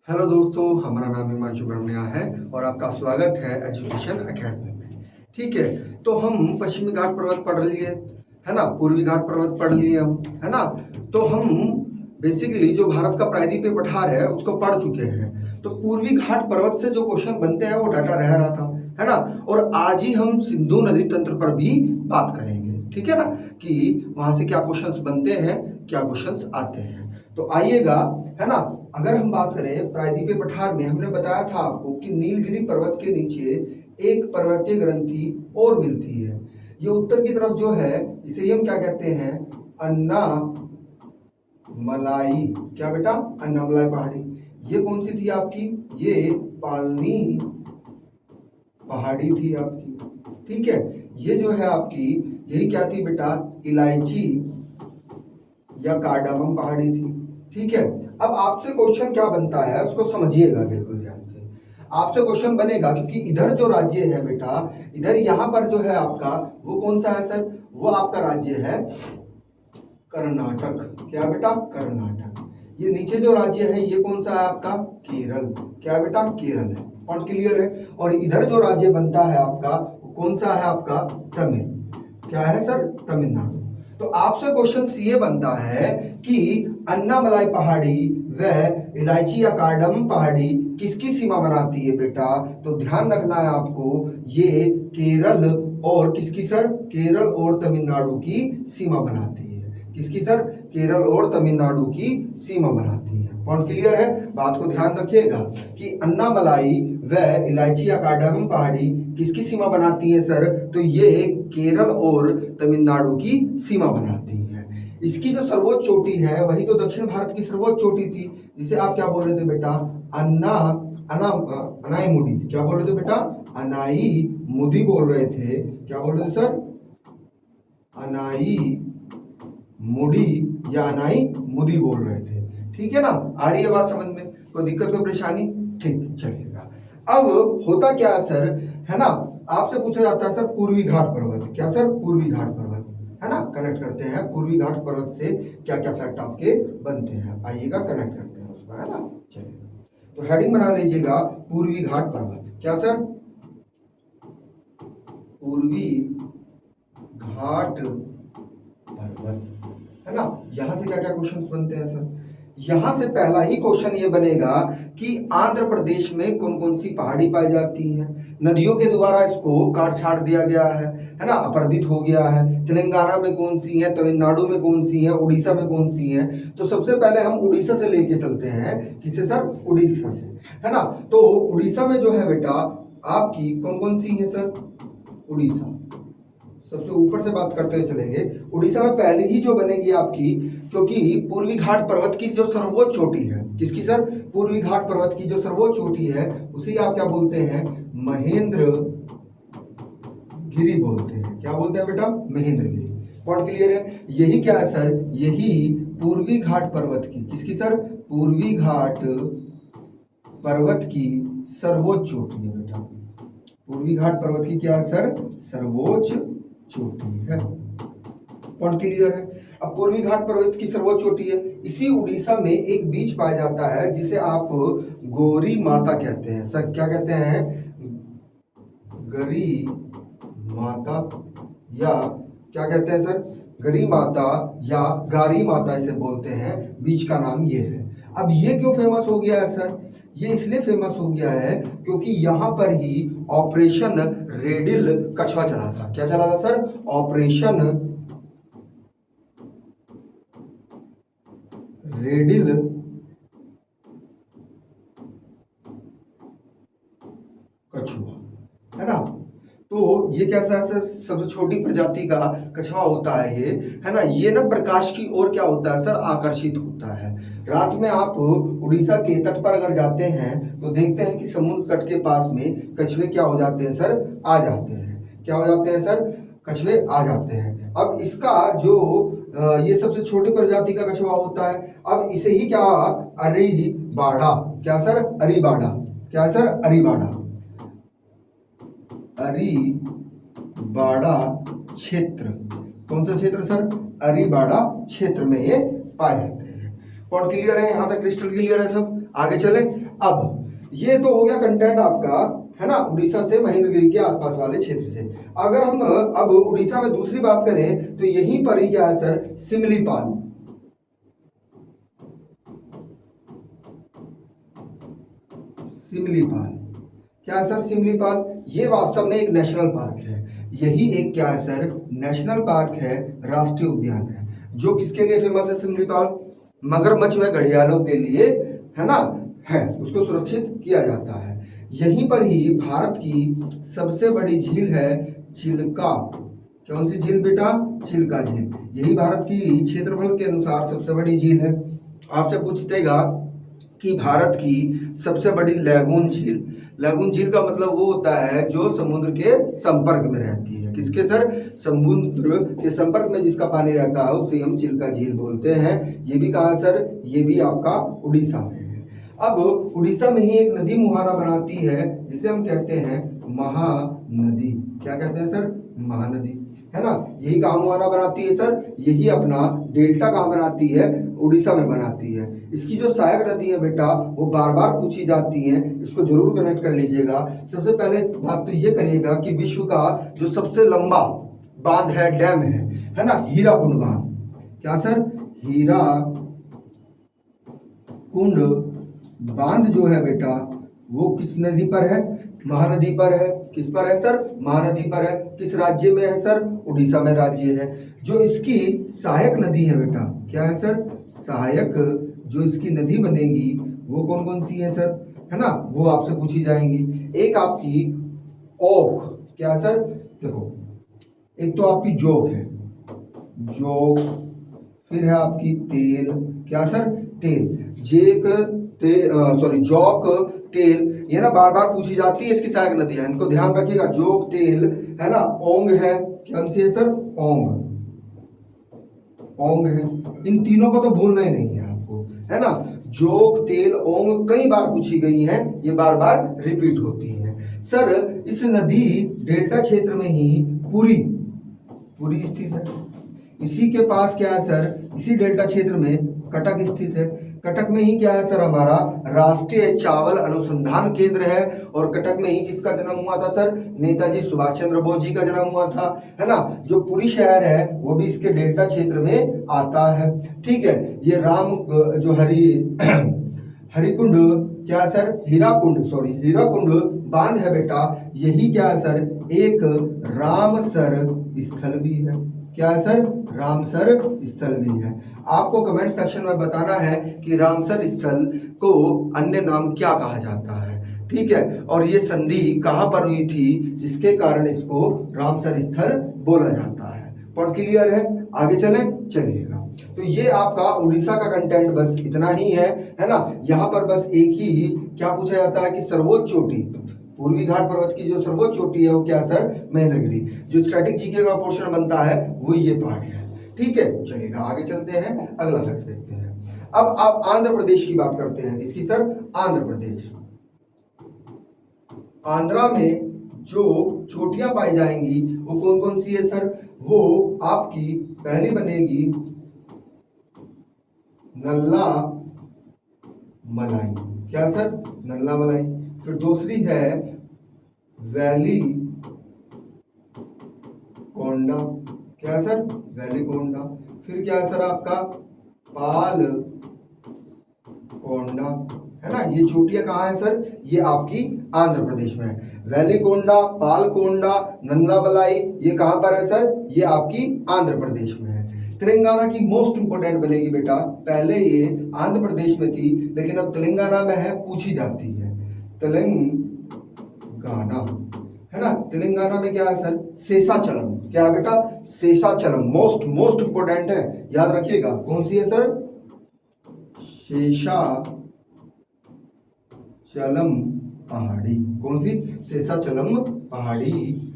Hello दोस्तों, हमारा नाम हिमांशु ब्रह्मण्या है और आपका स्वागत है एजुकेशन एकेडमी में। ठीक है, तो हम पश्चिमी घाट पर्वत पढ़ लिए, है ना, पूर्वी घाट पर्वत पढ़ लिए हम, है ना। तो हम बेसिकली जो भारत का प्रायद्वीपीय पठार है उसको पढ़ चुके हैं। तो पूर्वी घाट पर्वत से जो क्वेश्चन बनते हैं वो डाटा रह रहा था, है ना। और आज ही हम सिंधु नदी तंत्र पर भी बात करेंगे, ठीक है ना, कि वहां से क्या क्वेश्चंस बनते हैं, क्या क्वेश्चंस आते हैं। तो आइएगा, है ना। अगर हम बात करें प्रायद्वीपीय पठार में, हमने बताया था आपको कि नीलगिरी पर्वत के नीचे एक पर्वतीय ग्रंथि और मिलती है। ये उत्तर की तरफ जो है इसे हम क्या कहते हैं, अन्ना मलाई। क्या बेटा, अन्नामलाई पहाड़ी। ये कौन सी थी आपकी, ये पालनी पहाड़ी थी आपकी। ठीक है, ये जो है आपकी, यही क्या थी बेटा, इलायची या कार्डामम पहाड़ी थी। ठीक है, अब आपसे क्वेश्चन क्या बनता है उसको समझिएगा बिल्कुल ध्यान से। आपसे क्वेश्चन बनेगा क्योंकि इधर जो राज्य है बेटा, इधर यहाँ पर जो है आपका, वो कौन सा है सर, वो आपका राज्य है कर्नाटक। क्या बेटा, कर्नाटक। ये नीचे जो राज्य है ये कौन सा है आपका, केरल। क्या बेटा, केरल है। पॉइंट क्लियर है। और इधर जो राज्य बनता है आपका, कौन सा है आपका, तमिल। क्या है सर, तमिलनाडु। तो आपसे क्वेश्चन ये बनता है कि अन्नामलाई पहाड़ी व इलायची या कार्डमम पहाड़ी किसकी सीमा बनाती है बेटा। तो ध्यान रखना है आपको, ये केरल और किसकी सर, केरल और तमिलनाडु की सीमा बनाती है। किसकी सर, केरल और तमिलनाडु की सीमा बनाती है। पॉइंट क्लियर है। बात को ध्यान रखिएगा कि अन्नामलाई व इलायची या कार्डमम पहाड़ी किसकी सीमा बनाती है सर, तो ये केरल और तमिलनाडु की सीमा बनाती है। इसकी जो सर्वोच्च चोटी है वही तो दक्षिण भारत की सर्वोच्च चोटी थी, जिसे आप क्या बोल रहे थे बेटा, अनाई मुडी। क्या बोल रहे थे बेटा, अनाई मुदी बोल रहे थे। क्या बोल रहे थे सर, अनाई मुडी या अनाई मुदी बोल रहे थे। ठीक है ना, आ रही है बात समझ में, कोई दिक्कत कोई परेशानी, ठीक चलिएगा। अब होता क्या है सर, है ना, आपसे पूछा जाता है सर पूर्वी घाट पर्वत। क्या सर, पूर्वी घाट पर्वत, है ना। कनेक्ट करते हैं पूर्वी घाट पर्वत से क्या क्या फैक्ट आपके बनते हैं, आइएगा कनेक्ट करते हैं उसका, है ना। चलिए, तो हेडिंग बना लीजिएगा, पूर्वी घाट पर्वत। क्या सर, पूर्वी घाट पर्वत, है ना। यहां से क्या क्या क्वेश्चंस बनते हैं सर, यहां से पहला ही क्वेश्चन ये बनेगा कि आंध्र प्रदेश में कौन कौन सी पहाड़ी पाई जाती है। नदियों के द्वारा इसको काट छाट दिया गया है ना, अपरदित हो गया है। तेलंगाना में कौन सी है, तमिलनाडु में कौन सी है, उड़ीसा में कौन सी है। तो सबसे पहले हम उड़ीसा से लेके चलते हैं, किसे सर, उड़ीसा से, है ना। तो उड़ीसा में जो है बेटा आपकी कौन कौन सी है सर, उड़ीसा सबसे ऊपर से बात करते हुए चलेंगे। उड़ीसा में पहले ही जो बनेगी आपकी, क्योंकि पूर्वी घाट पर्वत की जो सर्वोच्च चोटी है, किसकी सर, पूर्वी घाट पर्वत की जो सर्वोच्च चोटी है उसे आप क्या बोलते हैं, महेंद्र गिरी बोलते हैं। क्या बोलते हैं बेटा, महेंद्र गिरी। पॉइंट क्लियर है। यही क्या है सर, यही पूर्वी घाट पर्वत की, किसकी सर, पूर्वी घाट पर्वत की सर्वोच्च चोटी है बेटा। पूर्वी घाट पर्वत की क्या है सर, सर्वोच्च चोटी है। पॉइंट क्लियर है। अब पूर्वी घाट पर्वत की सर्वोच्च चोटी है, इसी उड़ीसा में एक बीच पाया जाता है जिसे आप गौरी माता कहते हैं सर। क्या कहते हैं, गरी माता, या क्या कहते हैं सर, गरी माता या गारी माता इसे बोलते हैं। बीच का नाम ये है। अब ये क्यों फेमस हो गया है सर, ये इसलिए फेमस हो गया है क्योंकि यहाँ पर ही ऑपरेशन रेडिल कछवा चला था। क्या चला था सर, ऑपरेशन रेडिल कछुआ, है ना। तो ये कैसा है सर, सबसे छोटी प्रजाति का कछुआ होता है ये, है ना। ये ना प्रकाश की ओर क्या होता है सर, आकर्षित होता है। रात में आप उड़ीसा के तट पर अगर जाते हैं तो देखते हैं कि समुद्र तट के पास में कछुए क्या हो जाते हैं सर, आ जाते हैं। क्या हो जाते हैं सर, कछुए आ जाते हैं। अब इसका जो ये सबसे छोटी प्रजाति का कछुआ होता है। अब इसे ही क्या, अरीबाड़ा। क्या सर, अरीबाड़ा। क्या सर, अरीबाड़ा, अरीबाड़ा क्षेत्र। कौन सा क्षेत्र सर, अरीबाड़ा क्षेत्र में ये पाए जाते हैं। पॉइंट क्लियर है, यहाँ तक क्रिस्टल क्लियर है सब। आगे चले। अब ये तो हो गया कंटेंट आपका, है ना, उड़ीसा से महेंद्रगिरी के आसपास वाले क्षेत्र से। अगर हम अब उड़ीसा में दूसरी बात करें तो यहीं पर ही क्या है सर, सिमलीपाल। सिमलीपाल क्या है सर, सिमलीपाल ये वास्तव में एक नेशनल पार्क है। यही एक क्या है सर, नेशनल पार्क है, राष्ट्रीय उद्यान है। जो किसके लिए फेमस है सिमलीपाल, मगरमच्छ व घड़ियालों के लिए, है ना, है, उसको सुरक्षित किया जाता है। यहीं पर ही भारत की सबसे बड़ी झील है चिल्का। कौन सी झील बेटा, चिल्का झील। यही भारत की क्षेत्रफल के अनुसार सबसे बड़ी झील है। आपसे पूछतेगा कि भारत की सबसे बड़ी लैगून झील। लैगून झील का मतलब वो होता है जो समुद्र के संपर्क में रहती है। किसके सर, समुद्र के संपर्क में जिसका पानी रहता है उसे हम चिल्का झील बोलते हैं। ये भी कहाँ सर, ये भी आपका उड़ीसा में है। अब उड़ीसा में ही एक नदी मुहाना बनाती है जिसे हम कहते हैं महानदी। क्या कहते हैं सर, महानदी, है ना। यही कहाँ मुहाना बनाती है सर, यही अपना डेल्टा कहाँ बनाती है, उड़ीसा में बनाती है। इसकी जो सहायक नदी है बेटा वो बार बार पूछी जाती है, इसको जरूर कनेक्ट कर लीजिएगा। सबसे पहले बात तो ये करिएगा कि विश्व का जो सबसे लंबा बांध है, डैम है ना, हीराकुंड बांध। क्या सर, हीराकुंड बांध जो है बेटा वो किस नदी पर है, महानदी पर है। किस पर है सर, महानदी पर है। किस राज्य में है सर, उड़ीसा में राज्य है। जो इसकी सहायक नदी है बेटा, क्या है सर, सहायक जो इसकी नदी बनेगी वो कौन कौन सी है सर, है ना, वो आपसे पूछी जाएंगी। एक आपकी ओख, क्या सर, देखो एक तो आपकी जोक है, जोक, फिर है आपकी तेल। क्या सर, तेल, जेक सॉरी जौक, तेल, ये ना बार बार पूछी जाती है, इसकी सहायक नदी है, इनको ध्यान रखिएगा। जोक, तेल, है ना, ओंग है, कौन सी है सर, ओंग, ओंग है। इन तीनों को तो भूलना ही नहीं है आपको, है ना। जोक, तेल, ओंग कई बार पूछी गई हैं, ये बार बार रिपीट होती हैं। सर इस नदी डेल्टा क्षेत्र में ही पुरी स्थित है। इसी के पास क्या है सर, इसी डेल्टा क्षेत्र में कटक स्थित है। कटक में ही क्या है सर, हमारा राष्ट्रीय चावल अनुसंधान केंद्र है। और कटक में ही किसका जन्म हुआ था सर, नेताजी सुभाष चंद्र बोस जी का जन्म हुआ था, है ना। जो पुरी शहर है वो भी इसके डेल्टा क्षेत्र में आता है। ठीक है, ये राम जो हरिकुंड, क्या सर, हीराकुंड बांध है बेटा, यही क्या है सर, एक रामसर स्थल भी है। क्या है सर, रामसर स्थल भी है। आपको कमेंट सेक्शन में बताना है कि रामसर स्थल को अन्य नाम क्या कहा जाता है, ठीक है। और ये संधि कहाँ पर हुई थी जिसके कारण इसको रामसर स्थल बोला जाता है। पॉइंट क्लियर है, आगे चलिएगा। तो ये आपका उड़ीसा का कंटेंट बस इतना ही है ना। यहाँ पर बस एक ही क्या पूछा जाता है कि सर्वोच्च चोटी, पूर्वी घाट पर्वत की जो सर्वोच्च चोटी है वो क्या सर, महेंद्रगिरी। जो स्टैटिक जीके का पोर्शन बनता है वो ये पार्ट है, ठीक है। चलिएगा आगे चलते हैं, अगला फैक्ट देखते हैं। अब आप आंध्र प्रदेश की बात करते हैं, इसकी सर, आंध्र प्रदेश। आंध्रा में जो चोटियां पाई जाएंगी वो कौन कौन सी है सर, वो आपकी पहली बनेगी नल्ला मलाई। क्या सर, नल्ला मलाई। फिर दूसरी है वैली कोंडा। क्या सर, वैली कोंडा। फिर क्या है सर आपका पाल कोंडा, है ना। ये चोटियां कहाँ है सर, ये आपकी आंध्र प्रदेश में है। वैली कोंडा, पाल कोंडा, नंदा बलाई, ये कहाँ पर है सर, ये आपकी आंध्र प्रदेश में है। तेलंगाना की मोस्ट इंपोर्टेंट बनेगी बेटा, पहले ये आंध्र प्रदेश में थी लेकिन अब तेलंगाना में है, पूछी जाती है। तेलंगाना, है ना। तेलंगाना में क्या है सर, शेषाचलम। क्या है बेटा, शेषाचलम, मोस्ट इंपोर्टेंट है, याद रखिएगा। कौन सी है सर, शेषाचलम पहाड़ी। कौन सी, शेषाचलम पहाड़ी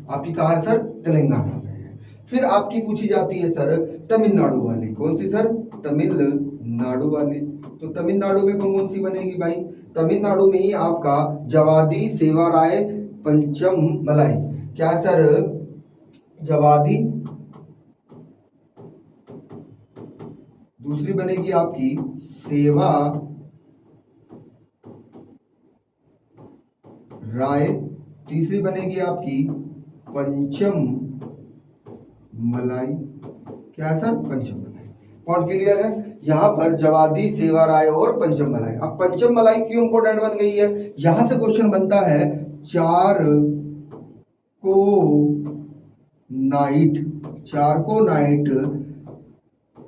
आपकी कहाँ है सर, तेलंगाना में है। फिर आपकी पूछी जाती है सर तमिलनाडु वाली। कौन सी सर, तमिलनाडु वाली। तो तमिलनाडु में कौन कौन सी बनेगी भाई, तमिलनाडु में ही आपका जवादी, सेवाराय, पंचम मलाई। क्या सर, जवादी, दूसरी बनेगी आपकी सेवा राय, तीसरी बनेगी आपकी पंचम मलाई। क्या है सर? पंचम मलाई। पॉइंट क्लियर है? यहां पर जवादी, सेवा राय और पंचम मलाई। अब पंचम मलाई क्यों इंपोर्टेंट बन गई है? यहां से क्वेश्चन बनता है चारकोनाइट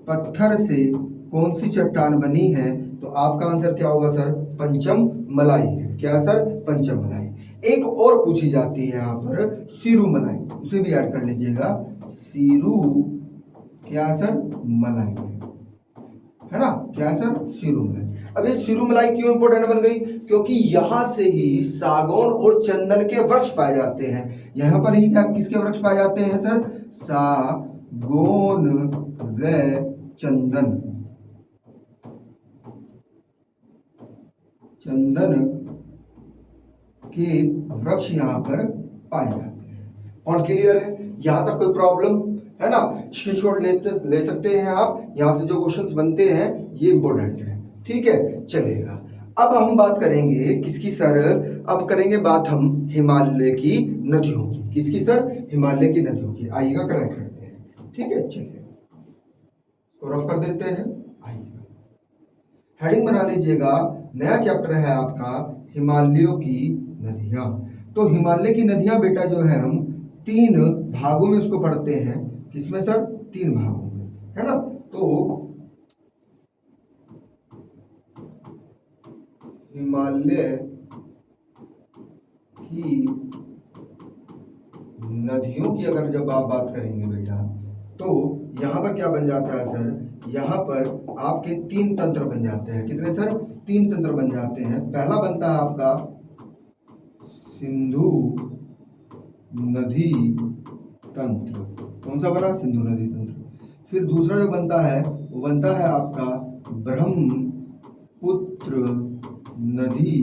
पत्थर से कौन सी चट्टान बनी है? तो आपका आंसर क्या होगा सर? पंचम मलाई है। क्या सर? पंचम मलाई। एक और पूछी जाती है यहाँ पर सीरू मलाई, उसे भी ऐड कर लीजिएगा। सीरू क्या सर? मलाई है ना? क्या सर? सीरू मलाई। अब ये सीरू मलाई क्यों इंपोर्टेंट बन गई? क्योंकि यहां से ही सागौन और चंदन के वृक्ष पाए जाते हैं। यहां पर ही क्या किसके वृक्ष पाए जाते हैं सर? सागौन व चंदन। चंदन के वृक्ष यहां पर पाए जाते हैं। और क्लियर है? यहां तक कोई प्रॉब्लम है ना? स्क्रीनशॉट ले सकते हैं आप। यहां से जो क्वेश्चंस बनते हैं ये इंपॉर्टेंट है। ठीक है, चलेगा। अब हम बात करेंगे किसकी सर? अब करेंगे बात हम हिमालय की नदियों की। किसकी सर? हिमालय की नदियों की। आइएगा, कनेक्ट करते हैं। ठीक है, चलिए तो रफ कर देते हैं। आइएगा, हेडिंग बना लीजिएगा। नया चैप्टर है आपका हिमालयों की नदियां। तो हिमालय की नदियां बेटा जो है हम 3 भागों में उसको पढ़ते हैं। किसमें सर? 3 भागों में, है ना? तो हिमालय की नदियों की अगर जब आप बात करेंगे बेटा, तो यहां पर क्या बन जाता है सर? यहां पर आपके 3 तंत्र बन जाते हैं। कितने सर? 3 तंत्र बन जाते हैं। पहला बनता है आपका सिंधु नदी तंत्र। कौन सा बना? सिंधु नदी तंत्र। फिर दूसरा जो बनता है वो बनता है आपका ब्रह्मपुत्र नदी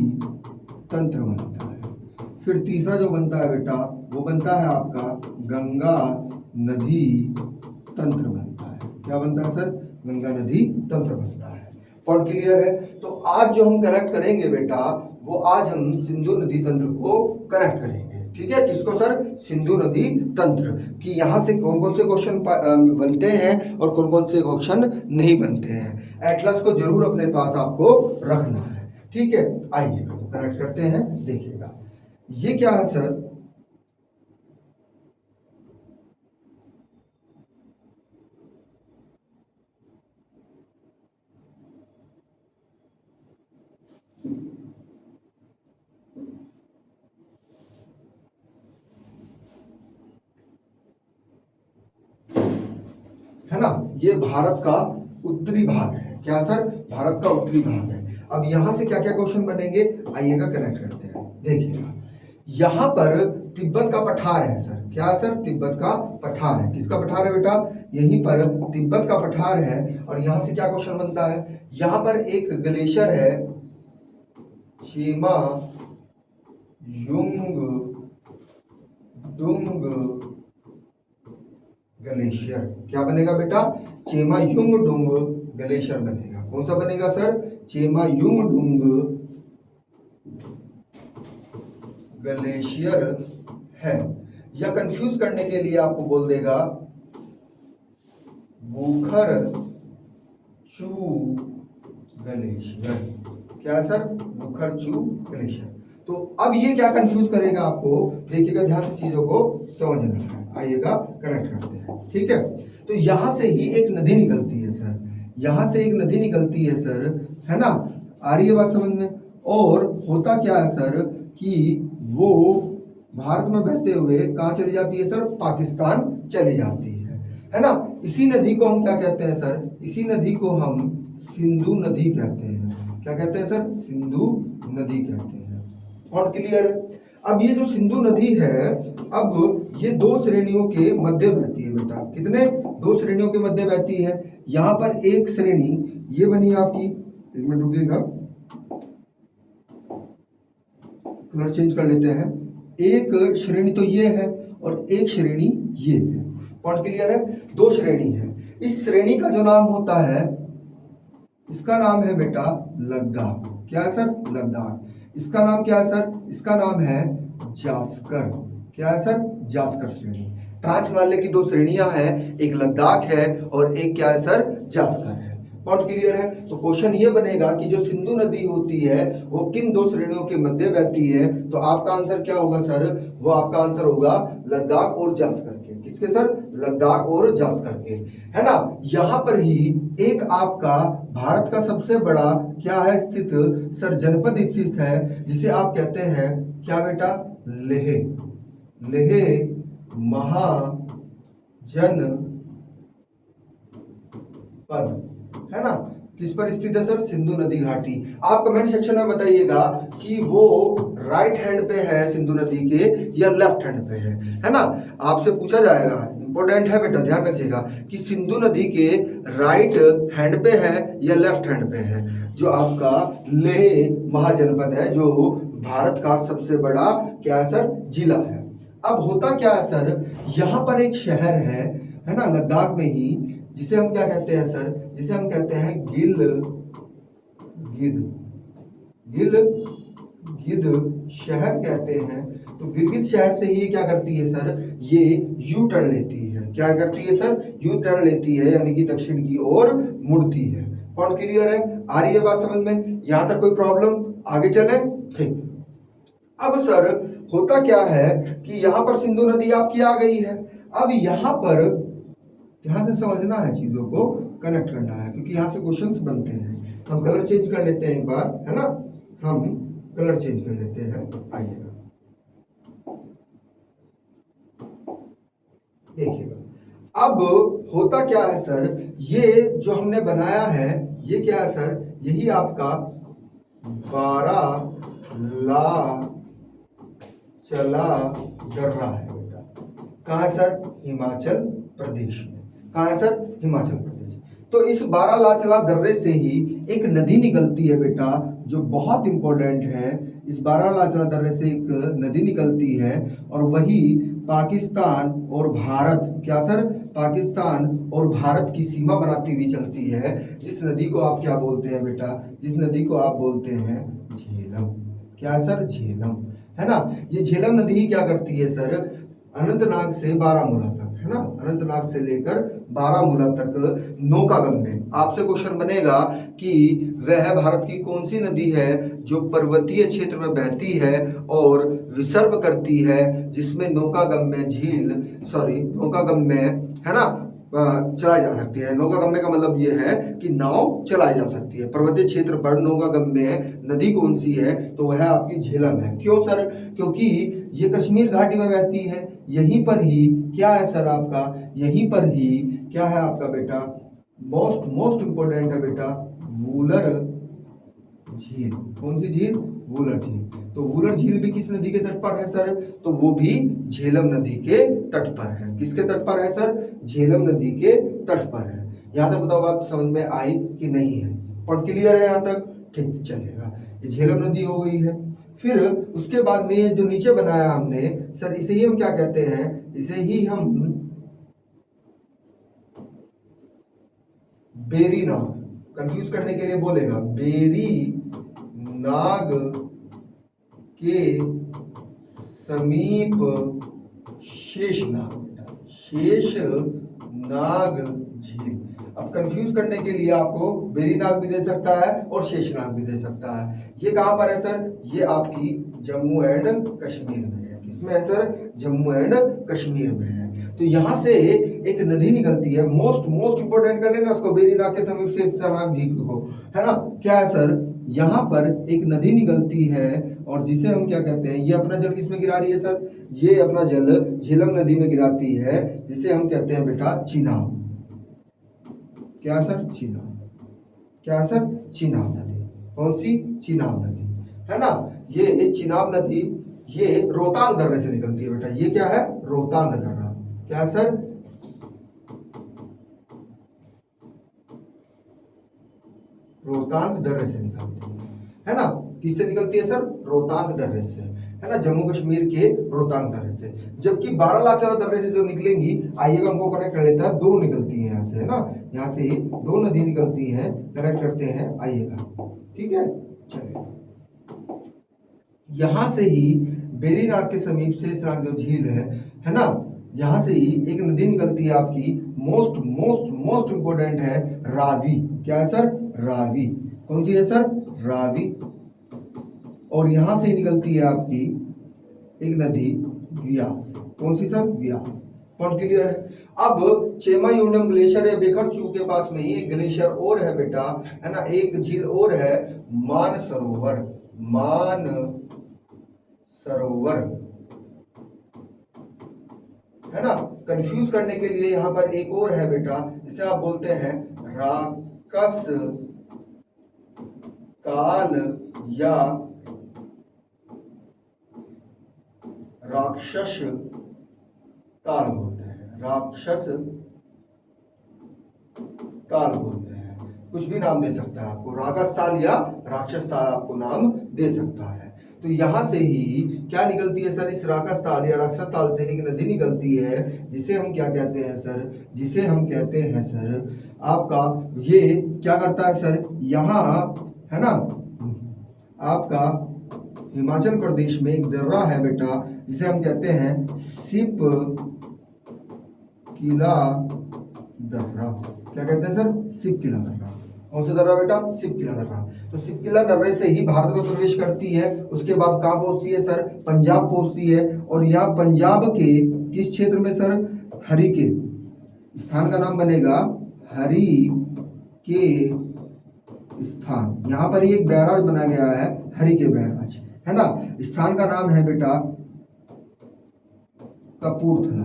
तंत्र बनता है। फिर तीसरा जो बनता है बेटा वो बनता है आपका गंगा नदी तंत्र बनता है। क्या बनता है सर? गंगा नदी तंत्र बनता है। पॉइंट क्लियर है? तो आज जो हम कनेक्ट करेंगे बेटा, वो आज हम सिंधु नदी तंत्र को कनेक्ट करेंगे। ठीक है, किसको सर? सिंधु नदी तंत्र की। यहां से कौन कौन से क्वेश्चन बनते हैं और कौन कौन से क्वेश्चन नहीं बनते हैं। एटलस को जरूर अपने पास आपको रखना है। ठीक है, आइएगा तो कनेक्ट करते हैं। देखिएगा ये क्या है सर? है ना? ये भारत का उत्तरी भाग है। क्या सर? भारत का उत्तरी भाग है। अब यहां से क्या क्या क्वेश्चन बनेंगे, आइएगा कनेक्ट करते हैं। देखिएगा यहां पर तिब्बत का पठार है सर। क्या है सर? तिब्बत का पठार है। किसका पठार है बेटा? यहीं पर तिब्बत का पठार है। और यहां से क्या क्वेश्चन बनता है? यहां पर एक ग्लेशियर है, चेमा युंग डुंग ग्लेशियर। क्या बनेगा बेटा? चेमा युंग डुंग ग्लेशियर बनेगा। कौन सा बनेगा सर? चेमा युंग डुंग ग्लेशियर है। या कंफ्यूज करने के लिए आपको बोल देगा बुखर चू ग्लेशियर। क्या सर? बुखर चू ग्लेशियर। तो अब ये क्या कंफ्यूज करेगा आपको? देखिएगा, ध्यान से चीजों को समझना है। आइएगा कनेक्ट करते हैं। ठीक है, तो यहां से ही एक नदी निकलती है सर। यहां से एक नदी निकलती है सर, है ना? आ रही है बात समझ में? और होता क्या है सर कि वो भारत में बहते हुए कहाँ चली जाती है सर? पाकिस्तान चली जाती है ना? इसी नदी को हम क्या कहते हैं सर? इसी नदी को हम सिंधु नदी कहते हैं। क्या कहते हैं सर? सिंधु नदी कहते हैं। और क्लियर है? अब ये जो सिंधु नदी है, अब ये 2 श्रेणियों के मध्य बहती है बेटा। कितने? 2 श्रेणियों के मध्य बहती है। यहां पर एक श्रेणी ये बनी आपकी, 1 मिनट रुकिएगा, कलर चेंज कर लेते हैं। एक श्रेणी तो ये है और एक श्रेणी ये है। पॉइंट क्लियर है? 2 श्रेणी है। इस श्रेणी का जो नाम होता है इसका नाम है बेटा लद्दाख। क्या है सर? लद्दाख। इसका नाम क्या है सर? इसका नाम है जास्कर। क्या है सर? जास्कर श्रेणी। ट्रांस हिमालय की दो श्रेणियां हैं, एक लद्दाख है और एक क्या है सर? जास्कर है। पॉइंट क्लियर है? तो क्वेश्चन ये बनेगा कि जो सिंधु नदी होती है वो किन दो श्रेणियों के मध्य बहती है? तो आपका आंसर क्या होगा सर? वो आपका आंसर होगा लद्दाख और जास्कर के। किसके सर? लद्दाख और जास्कर के, है ना। यहां पर ही एक आपका भारत का सबसे बड़ा क्या है स्थित सर? जनपद स्थित है, जिसे आप कहते हैं क्या बेटा? लेह। लेह महाजनपद, है ना। किस पर स्थित है सर? सिंधु नदी घाटी। आप कमेंट सेक्शन में बताइएगा कि वो राइट हैंड पे है सिंधु नदी के या लेफ्ट हैंड पे है ना। आपसे पूछा जाएगा, इंपॉर्टेंट है बेटा, ध्यान रखिएगा कि सिंधु नदी के राइट हैंड पे है या लेफ्ट हैंड पे है। जो आपका लेह महाजनपद है, जो भारत का सबसे बड़ा क्या है सर? जिला है। अब होता क्या है सर? यहाँ पर एक शहर है ना, लद्दाख में ही, जिसे हम क्या कहते हैं सर? जिसे हम कहते हैं गिलगित शहर कहते हैं। तो गिलगित शहर से ही क्या करती है सर? ये यू टर्न लेती है। क्या करती है सर? यू टर्न लेती है, यानी कि दक्षिण की ओर मुड़ती है। पॉइंट क्लियर है? आ रही है बात समझ में? यहां तक कोई प्रॉब्लम? आगे चले? ठीक। अब सर होता क्या है कि यहां पर सिंधु नदी आपकी आ गई है। अब यहां पर ध्यान से समझना है, चीजों को कनेक्ट करना है, क्योंकि यहां से क्वेश्चंस बनते हैं। हम कलर चेंज कर लेते हैं एक बार, है ना। हम कलर चेंज कर लेते हैं, आइएगा देखिएगा। अब होता क्या है सर? ये जो हमने बनाया है ये क्या है सर? यही आपका 12 चला दर्रा है बेटा। कहाँ है सर? हिमाचल प्रदेश में। कहाँ है सर? हिमाचल प्रदेश। तो इस 12 चला दर्रे से ही एक नदी निकलती है बेटा, जो बहुत इंपॉर्टेंट है। इस 12 चला दर्रे से एक नदी निकलती है और वही पाकिस्तान और भारत, क्या सर? पाकिस्तान और भारत की सीमा बनाती हुई चलती है। जिस नदी को आप क्या बोलते हैं बेटा? जिस नदी को आप बोलते हैं झेलम। क्या है सर? झेलम, है ना। ये झेलम नदी ही क्या करती है सर? अनंतनाग से बारामूला तक, है ना, अनंतनाग से लेकर बारामूला तक नौकागम्य। आपसे क्वेश्चन बनेगा कि वह भारत की कौन सी नदी है जो पर्वतीय क्षेत्र में बहती है और विसर्ग करती है, जिसमें नौकागम्य झील, सॉरी नौकागम्य, है ना, चलाई जा सकती है। नौकागम्य का मतलब ये है कि नाव चलाई जा सकती है। पर्वतीय क्षेत्र पर नौकागम्य नदी कौन सी है? तो वह आपकी झेलम है। क्यों सर? क्योंकि ये कश्मीर घाटी में बहती है। यहीं पर ही क्या है सर आपका? यहीं पर ही क्या है आपका बेटा? मोस्ट इंपोर्टेंट है बेटा, वूलर झील। कौन सी झील? वूलर झील। तो वूलर झील भी किस नदी के तट पर है सर? तो वो भी झेलम नदी के तट पर है। किसके तट पर है सर? झेलम नदी के तट पर है। यहां तक बताओ बात समझ में आई कि नहीं है? और क्लियर है यहां तक? ठीक, चलेगा। ये झेलम नदी हो गई है। फिर उसके बाद में जो नीचे बनाया हमने सर, इसे ही हम क्या कहते हैं? इसे ही हम बेरी नाग, कंफ्यूज करने के लिए बोलेगा, बेरी नाग के समीप शेषनाग, शेषनाग झील। अब कंफ्यूज करने के लिए आपको बेरीनाग भी दे सकता है और शेषनाग भी दे सकता है। ये कहां पर है सर? ये आपकी जम्मू एंड कश्मीर में है। किसमें है सर? जम्मू एंड कश्मीर में है। तो यहां से एक नदी निकलती है, मोस्ट इंपोर्टेंट कर लेना उसको, बेरीनाग के समीप शेषनाग झील को, है ना। क्या है सर? यहाँ पर एक नदी निकलती है और जिसे हम क्या कहते हैं? ये अपना जल किसमें गिरा रही है सर? ये अपना जल झेलम नदी में गिराती है, जिसे हम कहते हैं बेटा चिनाब। क्या सर? चिनाब। क्या सर? चिनाब नदी। कौन सी? चिनाब नदी, है ना। ये चिनाब नदी ये रोहतांग दर्रे से निकलती है बेटा। ये क्या है? रोहतांग दर्रा। क्या सर? रोहतांग दर्रे से निकलती है ना। किससे निकलती है सर? रोहतांग दर्रे से, है ना, जम्मू कश्मीर के रोहतांग दर्रे से। जबकि बारालाचारा दर्रे से जो निकलेंगी, आइएगा उनको कनेक्ट कर लेता है, दो निकलती है यहाँ से, है ना, यहाँ से दो नदी निकलती हैं, कनेक्ट करते हैं, आइएगा, ठीक है। चलिए, यहाँ से ही बेरीनाग के समीप शेषनाग जो झील है ना, यहाँ से ही एक नदी निकलती है आपकी, मोस्ट मोस्ट मोस्ट इंपोर्टेंट है, रावी। क्या है सर? रावी। कौन सी है सर? रावी। और यहां से निकलती है आपकी एक नदी व्यास। कौन सी सर? व्यास। कौन क्लियर है? अब चेमायूनम ग्लेशियर है बेखरचू के पास में ही एक ग्लेशियर और है बेटा, है ना, एक झील और है, मान सरोवर। मान सरोवर, है ना। कंफ्यूज करने के लिए यहां पर एक और है बेटा, जिसे आप बोलते हैं राकस काल या राक्षस काल बोलते हैं, राक्षस काल बोलते हैं, कुछ भी नाम दे सकता है आपको, राकस ताल या राक्षस ताल आपको नाम दे सकता है। तो यहां से ही क्या निकलती है सर? इस राकस ताल या राक्षस ताल से एक नदी निकलती है, जिसे हम क्या कहते हैं सर? जिसे हम कहते हैं सर आपका, ये क्या करता है सर? यहाँ, है ना, आपका हिमाचल प्रदेश में एक दर्रा है बेटा, जिसे हम कहते हैं सिप किला दर्रा। क्या कहते हैं सर? सिप किला दर्रा। कौन सा दर्रा बेटा? सिप किला दर्रा। तो सिप किला दर्रे से ही भारत में प्रवेश करती है, उसके बाद कहाँ पहुंचती है सर? पंजाब पहुंचती है। और यहाँ पंजाब के किस क्षेत्र में सर? हरिके, स्थान का नाम बनेगा हरि के स्थान। यहाँ पर एक बैराज बनाया गया है, हरि के बैराज, है ना। स्थान का नाम है बेटा कपूरथला,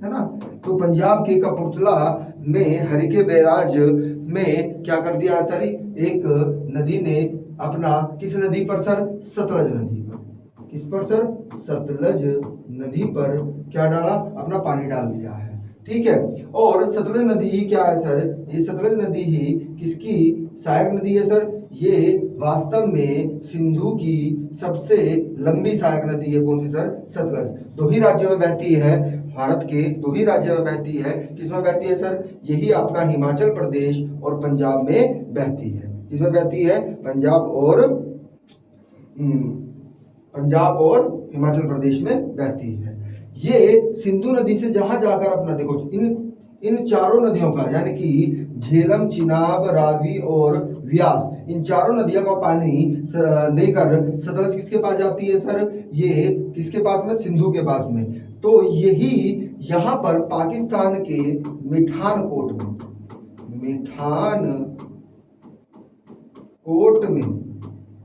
है ना। तो पंजाब के कपूरथला में हरिके बैराज में क्या कर दिया सर? एक नदी ने अपना, किस नदी पर सर? सतलज नदी पर। किस पर सर? सतलज नदी पर क्या डाला? अपना पानी डाल दिया है, ठीक है। और सतलज नदी ही क्या है सर? ये सतलज नदी ही किसकी सहायक नदी है सर? ये वास्तव में सिंधु की सबसे लंबी सहायक नदी है। कौन सी सर? सतलज। दो ही राज्यों में बहती है, भारत के दो ही राज्यों में बहती है। किसमें बहती है सर? यही आपका हिमाचल प्रदेश और पंजाब में बहती है। किसमें बहती है? पंजाब और हिमाचल प्रदेश में बहती है। ये सिंधु नदी से जहां जाकर अपना, देखो इन चारों नदियों का, यानी कि झेलम, चिनाब, रावी और व्यास, इन चारों नदियों का पानी लेकर सतलज किसके पास जाती है सर? ये किसके पास में? सिंधु के पास में। तो यही यहाँ पर पाकिस्तान के मिठानकोट में,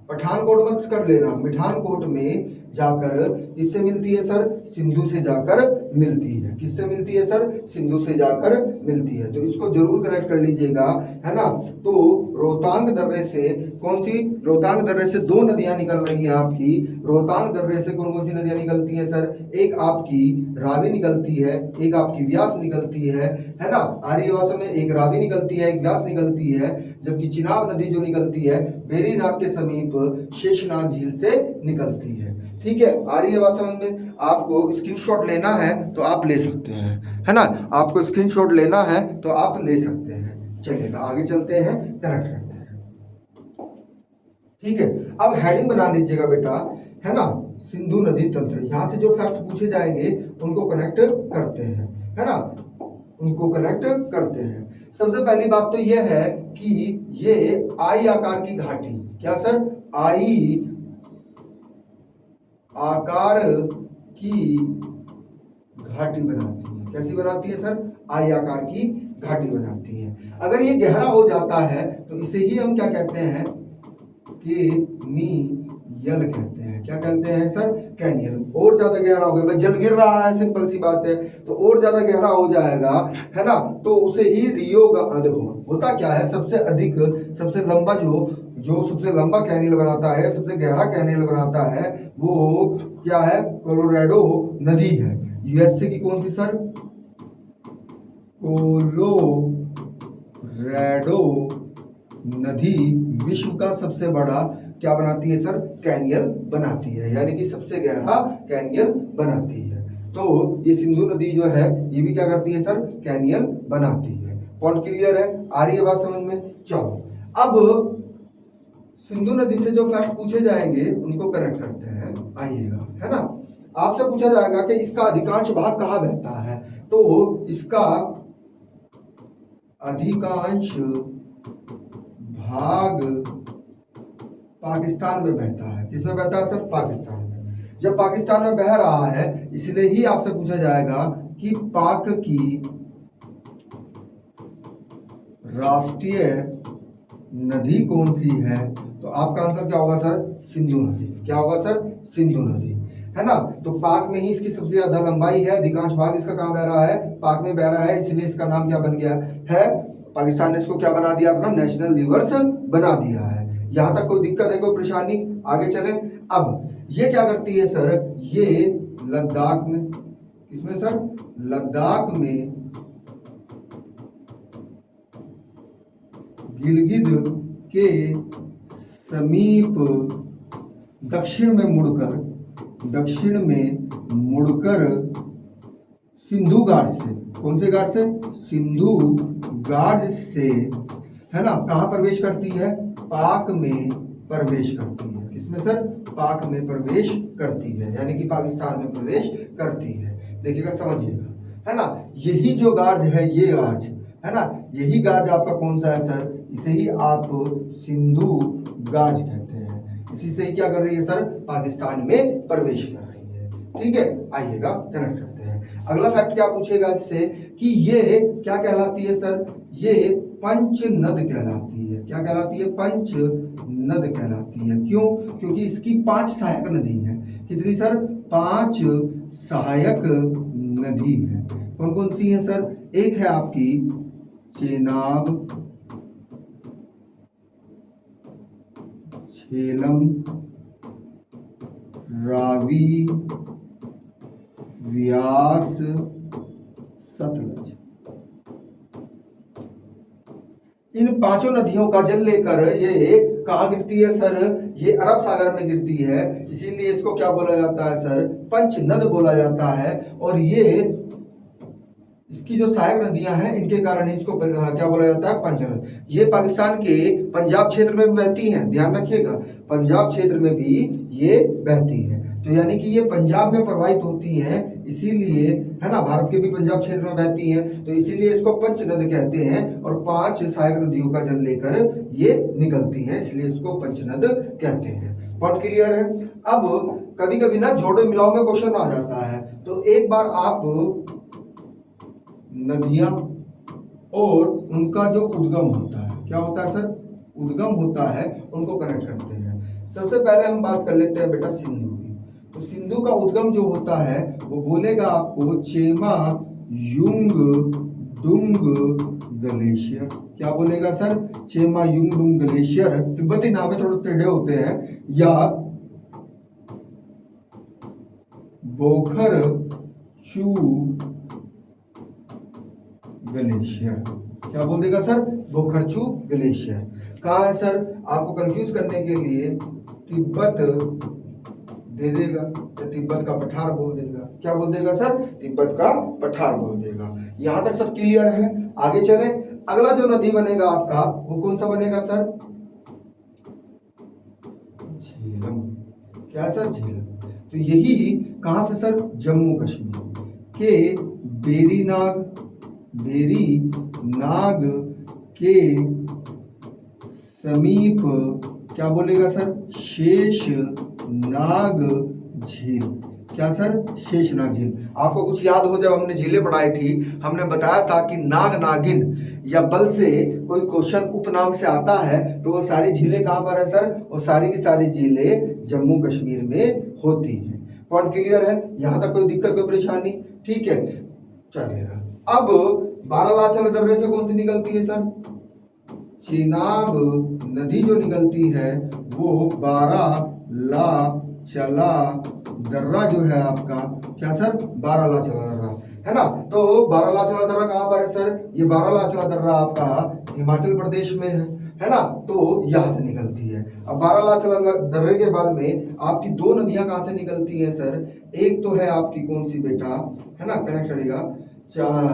पठानकोट मत कर लेना, मिठानकोट में जाकर किससे मिलती है सर? सिंधु से जाकर मिलती है। किससे मिलती है सर? सिंधु से जाकर मिलती है। तो इसको जरूर कनेक्ट कर लीजिएगा, है ना। तो रोहतांग दर्रे से कौन सी? रोहतांग दर्रे से दो नदियां निकल रही हैं आपकी। रोहतांग दर्रे से कौन कौन सी नदियां निकलती हैं सर? एक आपकी रावी निकलती है, एक आपकी व्यास निकलती है ना। आर्यवासा में एक रावी निकलती है, एक व्यास निकलती है। जबकि चिनाब नदी जो निकलती है बेरीनाग के समीप शेषनाग झील से निकलती है, ठीक है। आर्यवासा में आपको स्क्रीनशॉट लेना है तो आप ले सकते हैं, है ना। आपको स्क्रीनशॉट लेना है तो आप ले सकते हैं। चलिएगा आगे चलते हैं, कनेक्ट करते हैं, ठीक है। अब हेडिंग बना लीजिएगा बेटा, है ना, सिंधु नदी तंत्र। यहां से जो फैक्ट पूछे जाएंगे उनको कनेक्ट करते हैं, है ना, उनको कनेक्ट करते हैं। सबसे पहली बात तो यह है कि ये आई आकार की घाटी, क्या सर? आई आकार की घाटी बनाती है। कैसी बनाती है सर? आई आकार की घाटी बनाती है। अगर ये गहरा हो जाता है तो इसे ही हम क्या कहते हैं? कैनियल कहते हैं। क्या कहते हैं सर? कैनियल। और ज्यादा गहरा हो गया, भाई जल गिर रहा है, सिंपल सी बात है, तो और ज्यादा गहरा हो जाएगा, है ना, तो उसे ही रियो। देखो होता क्या है, सबसे लंबा जो सबसे लंबा कैनियल बनाता है, सबसे गहरा कैनियल बनाता है, वो क्या है? कोलोराडो नदी है। यूएसए की कौन सी सर? कोलोराडो नदी विश्व का सबसे बड़ा क्या बनाती है सर, कैनियल बनाती है, यानी कि सबसे गहरा कैनियल बनाती है। तो ये सिंधु नदी जो है ये भी क्या करती है सर, कैनियल बनाती है। पॉइंट क्लियर है, आ रही है बात समझ में? चलो अब सिंधु नदी से जो फैक्ट पूछे जाएंगे उनको कनेक्ट करते हैं, आइएगा, है ना। आपसे पूछा जाएगा कि इसका अधिकांश भाग कहाँ बहता है, तो इसका अधिकांश भाग पाकिस्तान में बहता है। किसमें बहता है सर, पाकिस्तान में। जब पाकिस्तान में बह रहा है इसलिए ही आपसे पूछा जाएगा कि पाक की राष्ट्रीय नदी कौन सी है, तो आपका आंसर क्या होगा सर, सिंधु नदी। क्या होगा सर, सिंधु नदी, है ना। तो पाक में ही इसकी सबसे ज्यादा लंबाई है, अधिकांश भाग इसका कहाँ बह रहा है, पाक में बह रहा है, इसलिए इसका नाम क्या बन गया है, पाकिस्तान ने इसको क्या बना दिया, अपना नेशनल रिवर्स बना दिया है। यहां तक कोई दिक्कत है, कोई परेशानी? आगे चले। अब ये क्या करती है सर, ये लद्दाख में, किसमें सर, लद्दाख में गिलगित के समीप दक्षिण में मुड़कर सिंधु घाट से, कौन से घाट से, सिंधु घाट से, है ना, कहाँ प्रवेश करती है, पाक में प्रवेश करती है। किसमें सर, पाक में प्रवेश करती है, यानी कि पाकिस्तान में प्रवेश करती है। देखिएगा, समझिएगा, है ना। यही जो गार्ज है, ये गार्ज है ना, यही गार्ज आपका कौन सा है सर, इसे ही आप सिंधु गार्ज कहते हैं। इसी से ही क्या कर रही है सर, पाकिस्तान में प्रवेश कर रही है। ठीक है, आइएगा कनेक्ट करते हैं। अगला फैक्ट क्या पूछेगा इससे कि ये क्या कहलाती है सर, ये पंच नद कहलाती है। क्या कहलाती है, पंच नद कहलाती है। क्यों? क्योंकि इसकी 5 सहायक नदी है। कितनी सर, 5 सहायक नदी है। कौन कौन सी है सर, एक है आपकी चेनाब, झेलम, रावी, व्यास, सतलज। इन 5 नदियों का जल लेकर ये कहाँ गिरती है सर, ये अरब सागर में गिरती है, इसीलिए इसको क्या बोला जाता है सर, पंच नद बोला जाता है। और ये इसकी जो सहायक नदियां हैं इनके कारण इसको क्या बोला जाता है, पंचनद। ये पाकिस्तान के पंजाब क्षेत्र में भी बहती हैं, ध्यान रखिएगा, पंजाब क्षेत्र में भी ये बहती हैं। तो यानी कि ये पंजाब में प्रवाहित होती हैं, इसीलिए, है ना, भारत के भी पंजाब क्षेत्र में बहती हैं, तो इसीलिए इसको पंचनद कहते हैं। और 5 सहायक नदियों का जल लेकर ये निकलती हैं, इसलिए इसको पंचनद कहते हैं। पॉइंट क्लियर है। अब कभी कभी ना जोड़ो मिलाओ में क्वेश्चन आ जाता है, तो एक बार आप नदियां और उनका जो उद्गम होता है, क्या होता है सर, उद्गम होता है, उनको कनेक्ट करते हैं। सबसे पहले हम बात कर लेते हैं बेटा सिंधु की। तो सिंधु का उद्गम जो होता है वो बोलेगा आपको चेमा युंग डुंग ग्लेशियर। क्या बोलेगा सर, चेमा युंग डुंग ग्लेशियर। तिब्बती नाम है, थोड़े टेढ़े होते हैं, या बोखर चू ग्लेशियर। क्या बोल देगा सर, बोखरचू ग्लेशियर। कहाँ है सर, आपको कंफ्यूज करने के लिए तिब्बत दे देगा, तो तिब्बत का पठार बोल देगा। क्या बोल देगा सर, तिब्बत का पठार बोल देगा। यहां तक सब क्लियर है। आगे चले, अगला जो नदी बनेगा आपका वो कौन सा बनेगा सर, झेलम। क्या सर, झेलम। तो यही कहां से सर, जम्मू कश्मीर के बेरी नाग के समीप, क्या बोलेगा सर, शेष नाग झील। क्या सर, शेष नाग झील। आपको कुछ याद हो, जब हमने झीलें पढ़ाई थी हमने बताया था कि नाग नागिन या बल से कोई क्वेश्चन उपनाम से आता है तो वो सारी झीलें कहाँ पर है सर, वो सारी की सारी झीलें जम्मू कश्मीर में होती हैं। पॉइंट क्लियर है, यहां तक कोई दिक्कत कोई परेशानी? ठीक है, चलिएगा। अब बारालाचल दर्रे से कौन सी निकलती है सर, चेनाब नदी जो निकलती है वो बारालाचला दर्रा जो है आपका, क्या सर, बारालाचला दर्रा, है ना। तो बारालाचला दर्रा कहाँ पर है सर, ये बारालाचला दर्रा आपका हिमाचल प्रदेश में है। है ना, तो यहाँ से निकलती है। अब बारालाचा दर्रे के बाद में आपकी दो नदियां कहाँ से निकलती हैं सर? एक तो है आपकी कौन सी बेटा, है ना, कनेक्ट करेगा,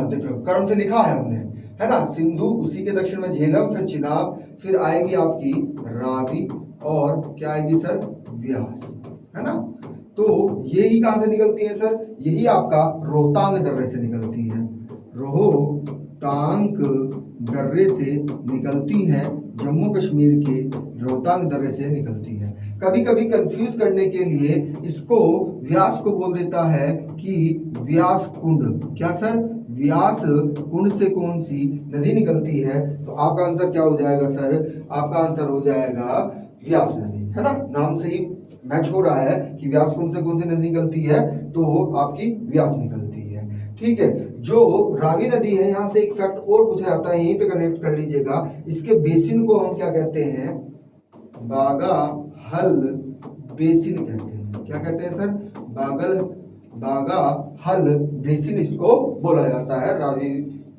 देखो कर्म से लिखा है हमने, है ना, सिंधु, उसी के दक्षिण में झेलम, फिर चिनाब, फिर आएगी आपकी रावी, और क्या आएगी सर? व्यास, है ना। तो यही कहाँ से निकलती है सर? यही आपका रोहतांग दर्रे से निकलती है, रोहतांग दर्रे से निकलती हैं, जम्मू कश्मीर के रोहतांग दर्रे से निकलती है। कभी कभी कंफ्यूज करने के लिए इसको व्यास को बोल देता है कि व्यास कुंड। क्या सर? व्यास कुंड से कौन सी नदी निकलती है? तो आपका आंसर क्या हो जाएगा सर? आपका आंसर हो जाएगा व्यास नदी, है ना। नाम से ही मैच हो रहा है कि व्यास कुंड से कौन सी नदी निकलती है, तो आपकी व्यास निकलती है। ठीक है, जो रावी नदी है, यहाँ से एक फैक्ट और पूछा जाता है, यहीं पे कनेक्ट कर लीजिएगा। इसके बेसिन को हम क्या कहते हैं? बागाहल बेसिन कहते हैं। क्या कहते हैं सर? बागाहल बेसिन इसको बोला जाता है। रावी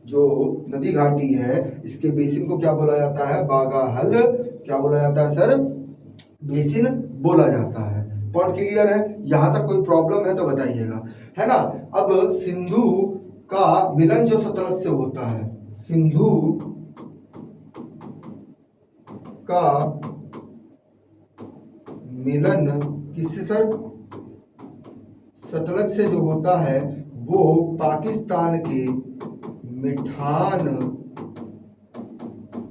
जो नदी घाटी है, इसके बेसिन को क्या बोला जाता है? बागाहल क्या बोला जाता है सर? बेसिन बोला जाता है। पॉइंट क्लियर है? यहां तक कोई प्रॉब्लम है तो बताइएगा, है ना। अब सिंधु का मिलन जो सतलज से होता है, सिंधु का मिलन किससे सर? सतलज से जो होता है वो पाकिस्तान के मिठान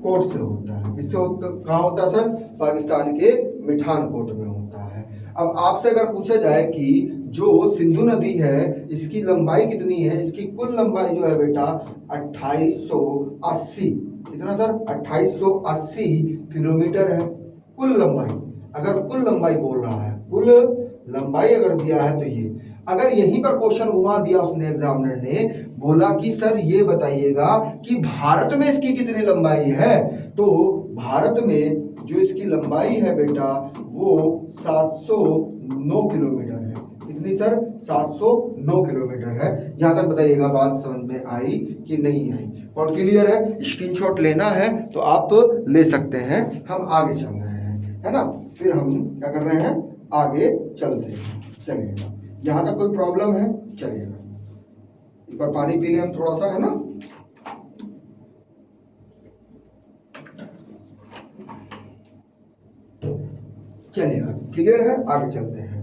कोट से होता है। किससे कहाँ होता है सर? पाकिस्तान के मिठान कोट में होता है। अब आपसे अगर पूछा जाए कि जो सिंधु नदी है, इसकी लंबाई कितनी है? इसकी कुल लंबाई जो है बेटा 2880, कितना सर? 2880 किलोमीटर है कुल लंबाई। अगर कुल लंबाई बोल रहा है, कुल लंबाई अगर दिया है तो ये, अगर यहीं पर क्वेश्चन घुमा दिया उसने, एग्जामिनर ने बोला कि सर ये बताइएगा कि भारत में इसकी कितनी लंबाई है, तो भारत में जो इसकी लंबाई है बेटा वो 709 किलोमीटर है। कितनी सर? 709 किलोमीटर है। यहां तक बताइएगा, बात समझ में आई कि नहीं आई? और क्लियर है? स्क्रीनशॉट लेना है तो आप ले सकते हैं। हम आगे चल रहे हैं, है ना। फिर हम क्या कर रहे हैं? आगे चलते हैं। चलिएगा, यहाँ तक कोई प्रॉब्लम है? चलिएगा, एक बार पानी पी लें हम थोड़ा सा, है ना। चलिएगा, क्लियर है? आगे चलते हैं।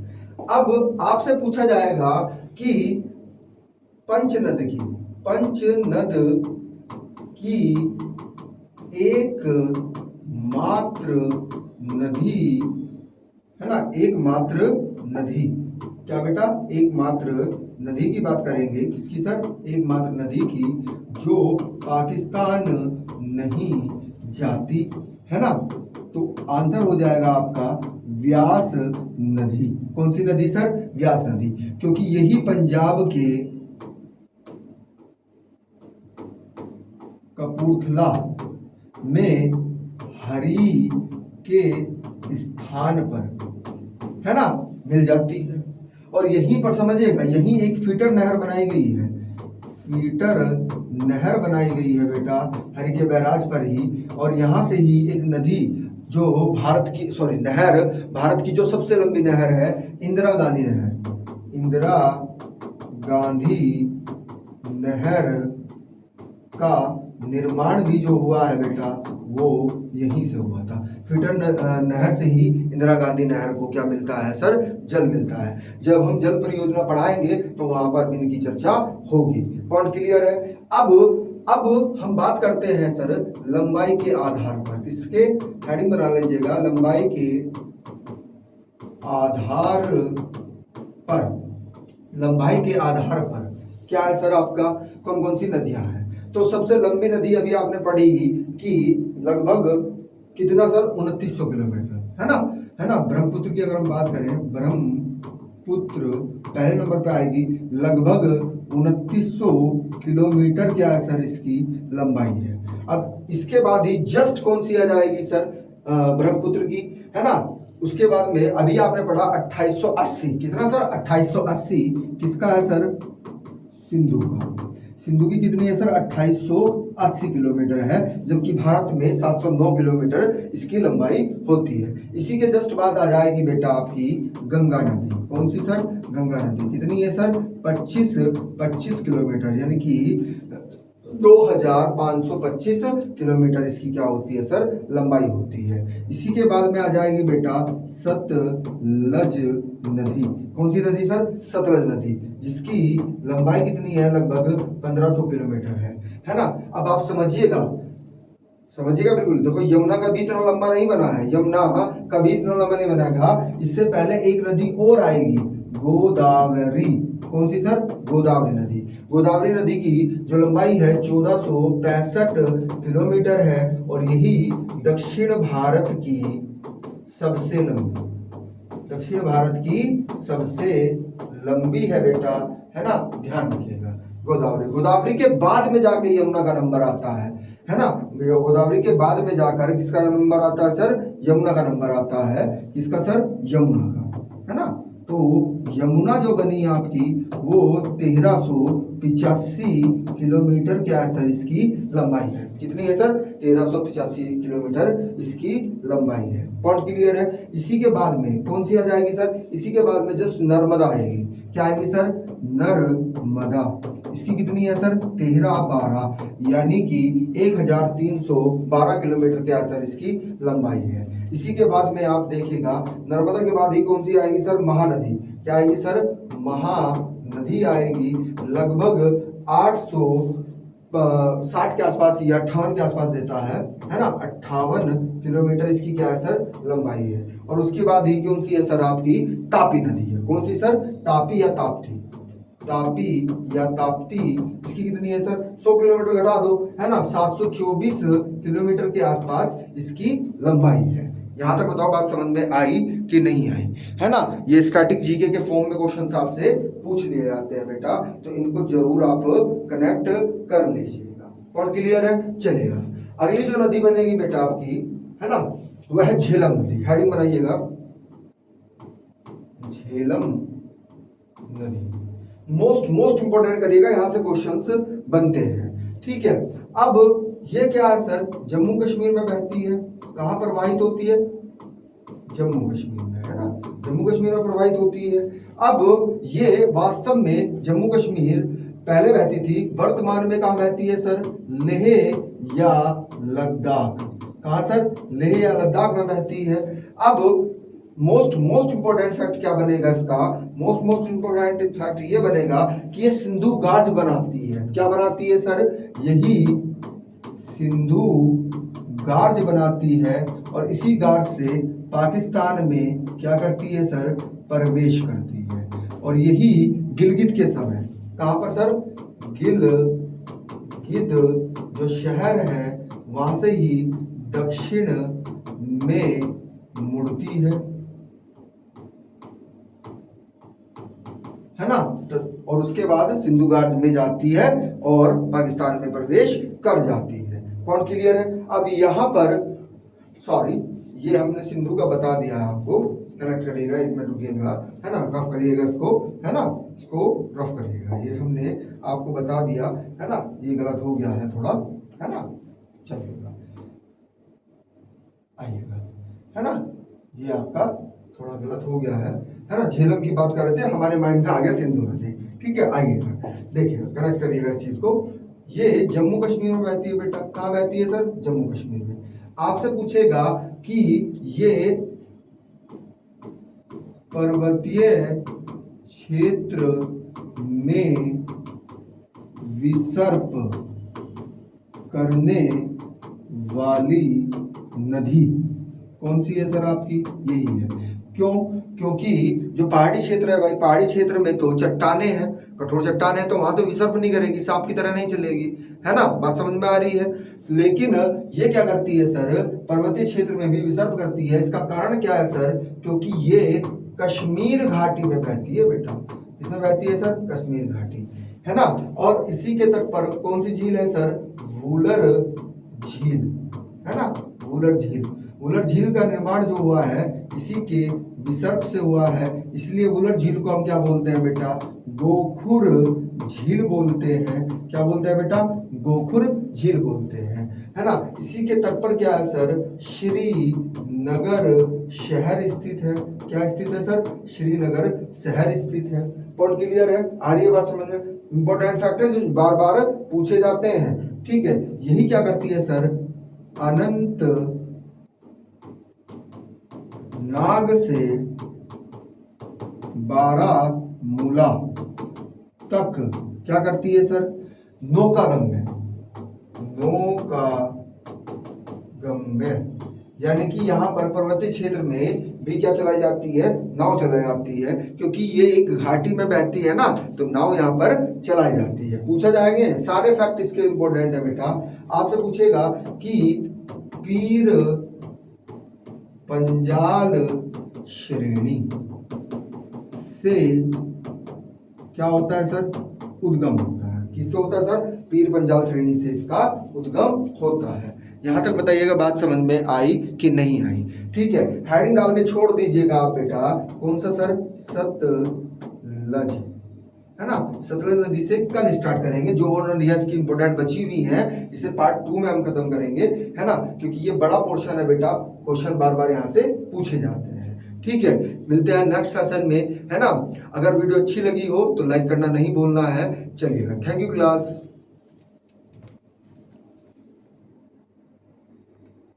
अब आपसे पूछा जाएगा कि पंचनद की एक मात्र नदी, है ना, एकमात्र नदी। क्या बेटा? एकमात्र नदी की बात करेंगे। किसकी सर? एकमात्र नदी की, जो पाकिस्तान नहीं जाती, है ना। तो आंसर हो जाएगा आपका व्यास नदी। कौन सी नदी सर? व्यास नदी, क्योंकि यही पंजाब के कपूरथला में हरी के स्थान पर, है ना, मिल जाती है। और यहीं पर समझिएगा, यहीं एक फीटर नहर बनाई गई है, फीटर नहर बनाई गई है बेटा, हरी के बैराज पर ही। और यहाँ से ही एक नदी जो भारत की, नहर, भारत की जो सबसे लंबी नहर है, इंदिरा गांधी नहर, इंदिरा गांधी नहर का निर्माण भी जो हुआ है बेटा वो यहीं से हुआ था। फीटर नहर से ही इंदिरा गांधी नहर को क्या मिलता है सर? जल मिलता है। जब हम जल परियोजना पढ़ाएंगे तो वहां पर भी इनकी चर्चा होगी। पॉइंट क्लियर है? अब हम बात करते हैं सर लंबाई के आधार पर। किसके? हेडिंग बना लीजिएगा, लंबाई के आधार पर। लंबाई के आधार पर क्या है सर आपका? कौन कौन सी नदियां हैं? तो सबसे लंबी नदी अभी आपने पढ़ी कि लगभग कितना सर? 2900 किलोमीटर, है ना। ब्रह्मपुत्र की अगर हम बात करें, ब्रह्मपुत्र पहले नंबर पे आएगी, लगभग 2900 किलोमीटर क्या है सर? इसकी लंबाई है। अब इसके बाद ही जस्ट कौन सी आ जाएगी सर? ब्रह्मपुत्र की, है ना। उसके बाद में अभी आपने पढ़ा 2880, कितना सर? 2880 किसका है सर? सिंधु का। सिंधु की कितनी है सर 2880 किलोमीटर है, जबकि भारत में 709 किलोमीटर इसकी लंबाई होती है। इसी के जस्ट बाद आ जाएगी बेटा आपकी गंगा नदी। कौन सी सर? गंगा नदी। कितनी है सर? 25 किलोमीटर, यानी कि 2525 किलोमीटर इसकी क्या होती है सर? लंबाई होती है। इसी के बाद में आ जाएगी बेटा सतलज नदी। कौन सी नदी सर? सतलज नदी, जिसकी लंबाई कितनी है? लगभग 1500 किलोमीटर है ना। अब आप समझिएगा बिल्कुल। देखो यमुना कभी इतना लंबा नहीं बना है, यमुना कभी इतना लंबा नहीं बनाएगा। इससे पहले एक नदी और आएगी, गोदावरी। कौन सी सर? गोदावरी नदी। गोदावरी नदी की जो लंबाई है 1465 किलोमीटर है, और यही दक्षिण भारत की सबसे लंबी है बेटा, है ना। ध्यान रखिएगा गोदावरी के बाद में जाके यमुना का नंबर आता है ना। गोदावरी के बाद में जाकर किसका नंबर आता है सर? यमुना का नंबर आता है। किसका सर? यमुना का, है ना। तो यमुना जो बनी आपकी वो 1385 किलोमीटर क्या है सर? इसकी लंबाई है। कितनी है सर? 1385 किलोमीटर इसकी लंबाई है। पॉइंट क्लियर है। इसी के बाद में कौन सी आ जाएगी सर? इसी के बाद में जस्ट नर्मदा आएगी। क्या आएगी सर? नर्मदा। इसकी कितनी है सर? 1312, यानी कि 1312 किलोमीटर क्या है सर? इसकी लंबाई है। इसी के बाद में आप देखिएगा नर्मदा के बाद ही कौन सी आएगी सर? महानदी। क्या आएगी सर? महानदी आएगी। लगभग 860 के आसपास या 58 के आसपास देता है ना। 58 किलोमीटर इसकी क्या है सर? लंबाई है। और उसके बाद ही कौन सी है सर? आपकी तापी नदी है। कौन सी सर? तापी या ताप्ती। इसकी कितनी है सर? 100 किलोमीटर घटा दो, है ना। 724 किलोमीटर के आसपास इसकी लंबाई है। यहां तक बताओ बात समझ में आई कि नहीं आई, है ना। ये स्टैटिक जीके के फॉर्म में क्वेश्चन आपसे पूछ लिए जाते हैं बेटा, तो इनको जरूर आप कनेक्ट कर लीजिएगा। और क्लियर है? चलिएगा अगली जो नदी बनेगी बेटा आपकी, है ना, वह है झेलम नदी। हेडिंग बनाइएगा, झेलम नदी। मोस्ट इंपोर्टेंट करिएगा, यहां से क्वेश्चंस बनते हैं। ठीक है, अब ये क्या है सर? जम्मू कश्मीर में बहती है। कहां प्रवाहित होती है? जम्मू कश्मीर में, है ना। जम्मू कश्मीर में प्रवाहित होती है। अब ये वास्तव में जम्मू कश्मीर पहले बहती थी, वर्तमान में कहां बहती है सर? लेह या लद्दाख। कहां सर? लेह या लद्दाख में बहती है। अब मोस्ट इंपोर्टेंट फैक्ट क्या बनेगा इसका? मोस्ट इंपोर्टेंट फैक्ट ये बनेगा कि ये सिंधु गार्ज बनाती है। क्या बनाती है सर? यही सिंधु गार्ज बनाती है, और इसी गार्ज से पाकिस्तान में क्या करती है सर? प्रवेश करती है। और यही गिलगित के समय, कहां पर सर? गिलगित जो शहर है वहां से ही दक्षिण में मुड़ती है ना। तो और उसके बाद सिंधु गार्ज में जाती है और पाकिस्तान में प्रवेश कर जाती है। कौन क्लियर है? अब यहाँ पर सॉरी, ये हमने सिंधु का बता दिया है आपको। कनेक्ट करिएगा, 1 मिनट रुकिएगा, है ना। रफ करिएगा इसको, है ना, इसको रफ करिएगा। ये हमने आपको बता दिया, है ना। ये गलत हो गया है थोड़ा, है ना। चलिएगा, आइएगा, है ना। ये आपका थोड़ा गलत हो गया है ना। झेलम की बात कर रहे थे, हमारे माइंड में आ गया सिंधु नदी। ठीक है, आइएगा, देखिएगा, करेक्ट करिएगा इस चीज को। ये जम्मू कश्मीर में बहती है बेटा। कहाँ बहती है सर? जम्मू कश्मीर में। आपसे पूछेगा कि ये पर्वतीय क्षेत्र में विसर्प करने वाली नदी कौन सी है सर? आपकी यही है। क्यों? क्योंकि जो पहाड़ी क्षेत्र है भाई, पहाड़ी क्षेत्र में तो चट्टाने हैं, कठोर चट्टाने हैं, तो वहां तो विसर्प नहीं करेगी, सांप की तरह नहीं चलेगी, है ना। बात समझ में आ रही है। लेकिन ये क्या करती है सर? पर्वतीय क्षेत्र में भी विसर्प करती है। इसका कारण क्या है सर? क्योंकि ये कश्मीर घाटी में बहती है बेटा। इसमें बहती है सर? कश्मीर घाटी, है ना। और इसी के तट पर कौन सी झील है सर? वुलर झील, है ना। वुलर झील का निर्माण जो हुआ है इसी के विसर्प से हुआ है, इसलिए वुलर झील को हम क्या बोलते हैं बेटा? गोखुर झील बोलते हैं। क्या बोलते हैं बेटा? गोखुर झील बोलते हैं, है ना। इसी के तट पर क्या है सर? श्रीनगर शहर स्थित है। क्या स्थित है सर? श्रीनगर शहर स्थित है। पॉइंट क्लियर है? आ रही है बात समझ में? इंपॉर्टेंट फैक्ट है जो बार बार पूछे जाते हैं, ठीक है। यही क्या करती है सर? अनंत नाग से बारामूला तक क्या करती है सर? नौकागम्य। नौकागम्य यानी कि यहाँ पर पर्वतीय क्षेत्र में भी क्या चलाई जाती है? नाव चलाई जाती है, क्योंकि ये एक घाटी में बहती है ना, तो नाव यहाँ पर चलाई जाती है। पूछा जाएंगे सारे फैक्ट इसके इंपॉर्टेंट है बेटा। आपसे पूछेगा कि पीर पंजाल श्रेणी से क्या होता है सर? उद्गम होता है। किससे होता है सर? पीर पंजाल श्रेणी से इसका उद्गम होता है। यहां तक बताइएगा बात समझ में आई कि नहीं आई? ठीक है, हेडिंग डाल के छोड़ दीजिएगा आप बेटा। कौन सा सर? सतलज, है ना। सतलज नदी से कल स्टार्ट करेंगे। जो और की इंपोर्टेंट बची हुई है इसे पार्ट 2 में हम खत्म करेंगे, है ना, क्योंकि ये बड़ा पोर्शन है बेटा। क्वेश्चन बार बार यहाँ से पूछे जाते हैं। ठीक है, मिलते हैं नेक्स्ट सेशन में, है ना। अगर वीडियो अच्छी लगी हो तो लाइक करना नहीं भूलना है। चलिएगा, थैंक यू क्लास।